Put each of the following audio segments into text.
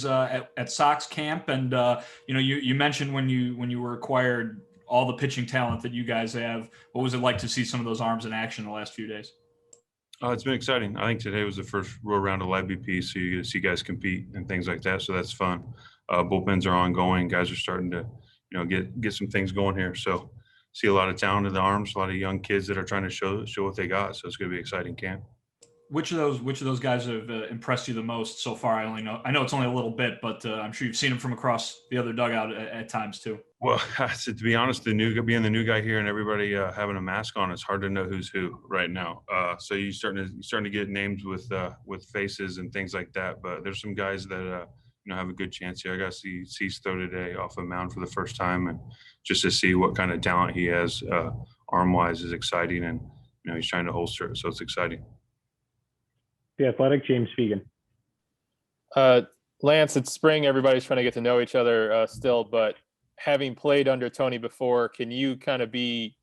boys at Sox camp, and you mentioned when you were acquired all the pitching talent that you guys have. What was it like to see some of those arms in action the last few days? It's been exciting. I think today was the first real round of live BP, so you get to see guys compete and things like that. So that's fun. Bullpens are ongoing. Guys are starting to, get some things going here. So see a lot of talented arms, a lot of young kids that are trying to show what they got. So it's going to be an exciting camp. Which of those guys have impressed you the most so far? I know it's only a little bit, but I'm sure you've seen them from across the other dugout at times too. Well, to be honest, being the new guy here and everybody having a mask on, it's hard to know who's who right now. So you're starting to get names with faces and things like that. But there's some guys that have a good chance here. I got to see Stowe today off a mound for the first time, and just to see what kind of talent he has arm wise is exciting, and he's trying to holster it, so it's exciting. The Athletic, James Fegan. Lance, it's spring. Everybody's trying to get to know each other still, but having played under Tony before, can you kind of be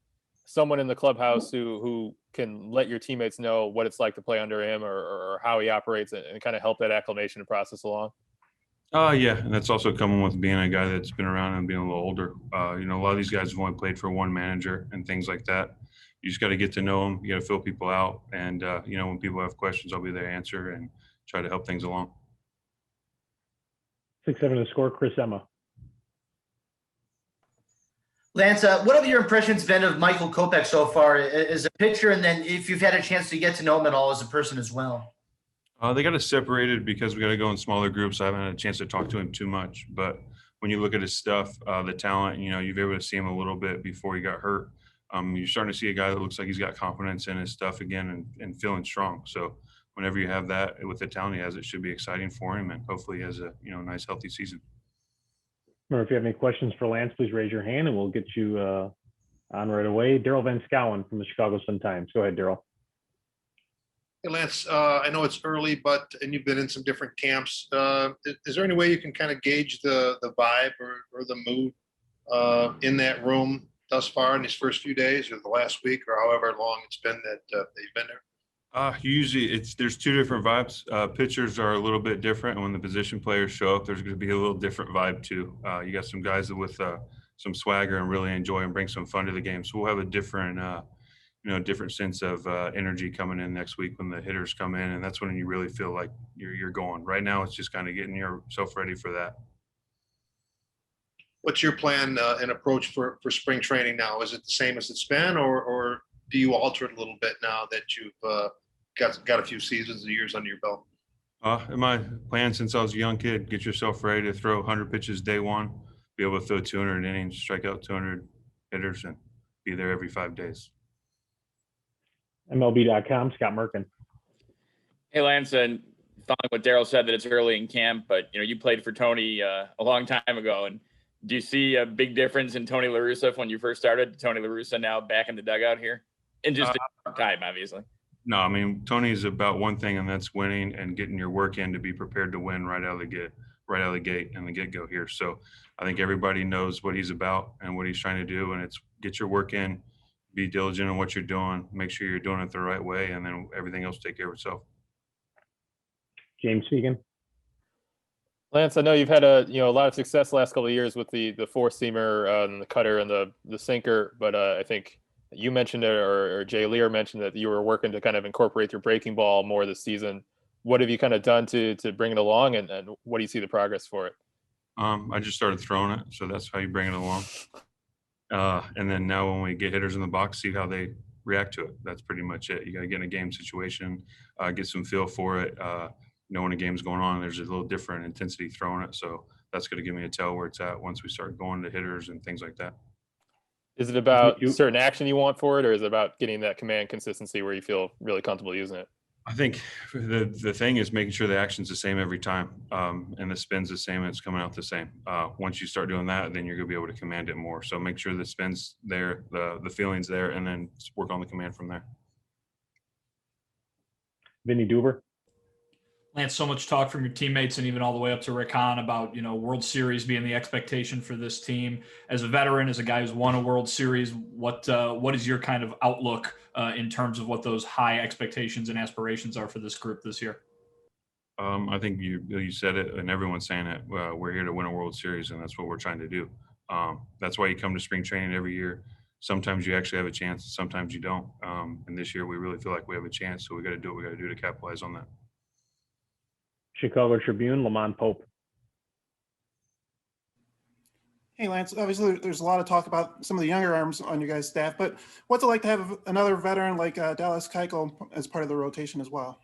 someone in the clubhouse who can let your teammates know what it's like to play under him or how he operates and kind of help that acclimation process along? Yeah, and that's also coming with being a guy that's been around and being a little older. A lot of these guys have only played for one manager and things like that. You just got to get to know them. You got to fill people out. And, when people have questions, I'll be there to answer and try to help things along. 6-7 to score, Chris Emma. Lance, what have your impressions been of Michael Kopech so far as a pitcher, and then if you've had a chance to get to know him at all as a person as well? They got us separated because we got to go in smaller groups. I haven't had a chance to talk to him too much. But when you look at his stuff, the talent, you've been able to see him a little bit before he got hurt. You're starting to see a guy that looks like he's got confidence in his stuff again and feeling strong. So whenever you have that with the talent he has, it should be exciting for him, and hopefully he has a nice, healthy season. Remember, if you have any questions for Lance, please raise your hand and we'll get you on right away. Daryl Van Schouwen from the Chicago Sun-Times. Go ahead, Daryl. Hey, Lance, I know it's early, and you've been in some different camps. Is there any way you can kind of gauge the vibe or the mood in that room thus far in these first few days or the last week or however long it's been that you've been there? Usually there's two different vibes. Pitchers are a little bit different, and when the position players show up, there's going to be a little different vibe too. You got some guys with some swagger and really enjoy and bring some fun to the game. So we'll have a different different sense of energy coming in next week when the hitters come in, and that's when you really feel like you're going. Right now, it's just kind of getting yourself ready for that. What's your plan and approach for spring training now? Is it the same as it's been, or do you alter it a little bit now that you've got a few seasons and years under your belt? My plan since I was a young kid, get yourself ready to throw 100 pitches day one, be able to throw 200 innings, strike out 200 hitters, and be there every 5 days. MLB.com, Scott Merkin. Hey, Lance, and following what Daryl said that it's early in camp, but you played for Tony a long time ago, and do you see a big difference in Tony La Russa when you first started? Tony La Russa now back in the dugout here, in just a time, obviously. No, I mean Tony's about one thing, and that's winning and getting your work in to be prepared to win right out of the gate and the get-go here. So I think everybody knows what he's about and what he's trying to do, and it's get your work in, be diligent in what you're doing, make sure you're doing it the right way, and then everything else take care of itself. James Fegan. Lance, I know you've had a lot of success the last couple of years with the four-seamer and the cutter and the sinker, but I think you mentioned it, or Jay Lear mentioned that you were working to kind of incorporate your breaking ball more this season. What have you kind of done to bring it along, and what do you see the progress for it? I just started throwing it, so that's how you bring it along. And then now when we get hitters in the box, see how they react to it. That's pretty much it. You got to get in a game situation, get some feel for it. When a game's going on, there's a little different intensity throwing it. So that's going to give me a tell where it's at once we start going to hitters and things like that. Is it about certain action you want for it, or is it about getting that command consistency where you feel really comfortable using it? I think the thing is making sure the action's the same every time, and the spin's the same and it's coming out the same. Once you start doing that, then you're going to be able to command it more. So make sure the spin's there, the feeling's there, and then work on the command from there. Vinny Duber. Lance, so much talk from your teammates and even all the way up to Rick Hahn about, World Series being the expectation for this team. As a veteran, as a guy who's won a World Series, what is your kind of outlook in terms of what those high expectations and aspirations are for this group this year? I think you said it, and everyone's saying it. We're here to win a World Series, and that's what we're trying to do. That's why you come to spring training every year. Sometimes you actually have a chance, sometimes you don't. And this year we really feel like we have a chance, so we got to do what we got to do to capitalize on that. Chicago Tribune, Lamont Pope. Hey, Lance, obviously there's a lot of talk about some of the younger arms on your guys' staff, but what's it like to have another veteran like Dallas Keuchel as part of the rotation as well?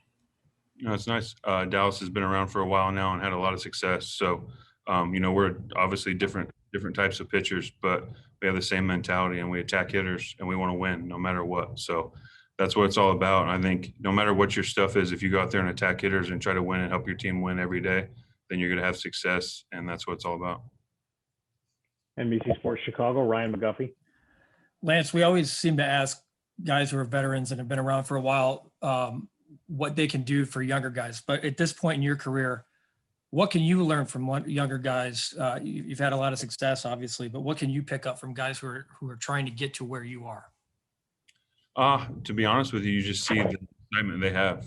It's nice. Dallas has been around for a while now and had a lot of success. So, we're obviously different types of pitchers, but we have the same mentality and we attack hitters and we want to win no matter what. So that's what it's all about. And I think no matter what your stuff is, if you go out there and attack hitters and try to win and help your team win every day, then you're going to have success. And that's what it's all about. NBC Sports Chicago, Ryan McGuffey. Lance, we always seem to ask guys who are veterans and have been around for a while what they can do for younger guys. But at this point in your career, what can you learn from younger guys? You've had a lot of success, obviously, but what can you pick up from guys who are trying to get to where you are? To be honest with you, you just see the excitement they have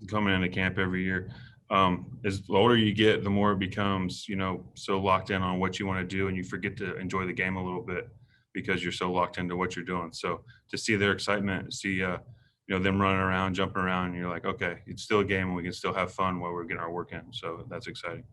coming into camp every year. As the older you get, the more it becomes, so locked in on what you want to do, and you forget to enjoy the game a little bit because you're so locked into what you're doing. So to see their excitement, see them running around, jumping around, and you're like, okay, it's still a game and we can still have fun while we're getting our work in. So that's exciting.